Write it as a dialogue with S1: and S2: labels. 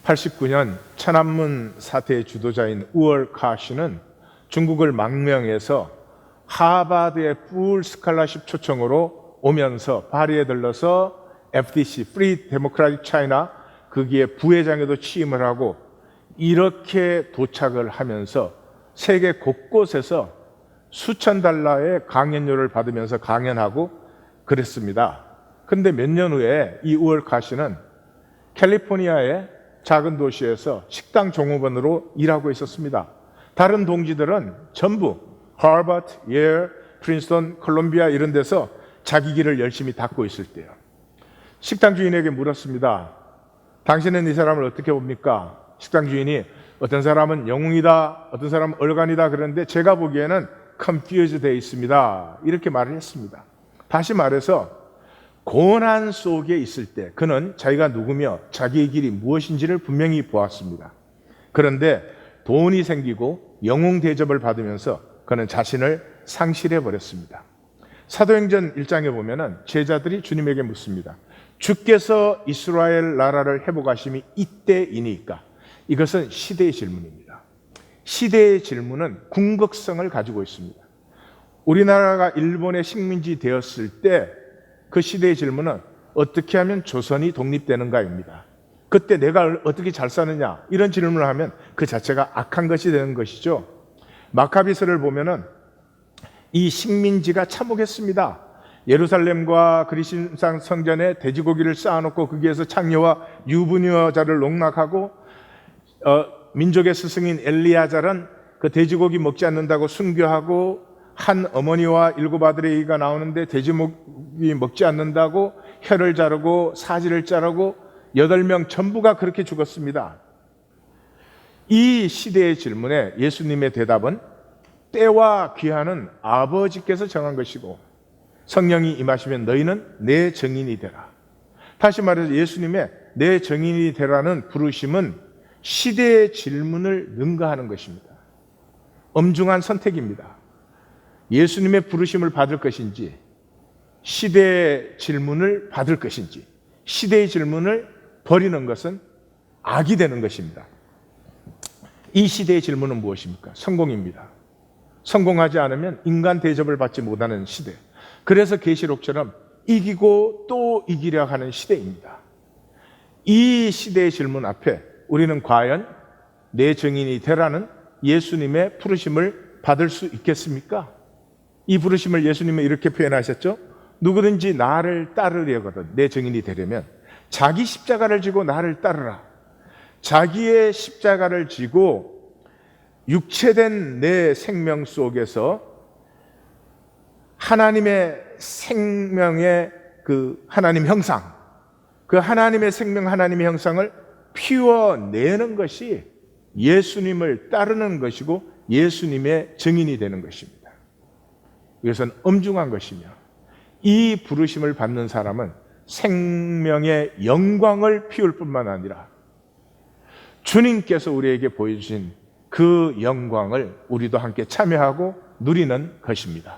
S1: 89년 천안문 사태의 주도자인 우얼 카시는 중국을 망명해서 하버드의 풀 스칼라십 초청으로 오면서 파리에 들러서 FDC, Free Democratic China, 거기에 부회장에도 취임을 하고 이렇게 도착을 하면서 세계 곳곳에서 수천 달러의 강연료를 받으면서 강연하고 그랬습니다. 근데 몇 년 후에 이 우얼 카시는 캘리포니아의 작은 도시에서 식당 종업원으로 일하고 있었습니다. 다른 동지들은 전부 하버드, 예일, 프린스턴, 콜롬비아 이런 데서 자기 길을 열심히 닦고 있을 때요. 식당 주인에게 물었습니다. 당신은 이 사람을 어떻게 봅니까? 식당 주인이 어떤 사람은 영웅이다, 어떤 사람은 얼간이다 그러는데 제가 보기에는 confused 되어 있습니다. 이렇게 말을 했습니다. 다시 말해서 고난 속에 있을 때 그는 자기가 누구며 자기의 길이 무엇인지를 분명히 보았습니다. 그런데 돈이 생기고 영웅 대접을 받으면서 그는 자신을 상실해 버렸습니다. 사도행전 1장에 보면은 제자들이 주님에게 묻습니다. 주께서 이스라엘 나라를 회복하심이 이때이니까? 이것은 시대의 질문입니다. 시대의 질문은 궁극성을 가지고 있습니다. 우리나라가 일본의 식민지 되었을 때 그 시대의 질문은 어떻게 하면 조선이 독립되는가입니다. 그때 내가 어떻게 잘 사느냐 이런 질문을 하면 그 자체가 악한 것이 되는 것이죠. 마카비서를 보면은 이 식민지가 참혹했습니다. 예루살렘과 그리스도상 성전에 돼지고기를 쌓아놓고 거기에서 창녀와 유부녀자를 농락하고 민족의 스승인 엘리야잘은 그 돼지고기 먹지 않는다고 순교하고 한 어머니와 7 아들의 얘기가 나오는데 돼지고기 먹지 않는다고 혀를 자르고 사지를 자르고 8명 전부가 그렇게 죽었습니다. 이 시대의 질문에 예수님의 대답은 때와 기한은 아버지께서 정한 것이고 성령이 임하시면 너희는 내 증인이 되라. 다시 말해서 예수님의 내 증인이 되라는 부르심은 시대의 질문을 능가하는 것입니다. 엄중한 선택입니다. 예수님의 부르심을 받을 것인지 시대의 질문을 받을 것인지 시대의 질문을 버리는 것은 악이 되는 것입니다. 이 시대의 질문은 무엇입니까? 성공입니다. 성공하지 않으면 인간 대접을 받지 못하는 시대. 그래서 계시록처럼 이기고 또 이기려 하는 시대입니다. 이 시대의 질문 앞에 우리는 과연 내 증인이 되라는 예수님의 부르심을 받을 수 있겠습니까? 이 부르심을 예수님은 이렇게 표현하셨죠. 누구든지 나를 따르려거든 내 증인이 되려면 자기 십자가를 지고 나를 따르라. 자기의 십자가를 지고 육체된 내 생명 속에서 하나님의 생명의 그 하나님 형상, 그 하나님의 생명, 하나님의 형상을 피워내는 것이 예수님을 따르는 것이고 예수님의 증인이 되는 것입니다. 이것은 엄중한 것이며 이 부르심을 받는 사람은 생명의 영광을 피울 뿐만 아니라 주님께서 우리에게 보여주신 그 영광을 우리도 함께 참여하고 누리는 것입니다.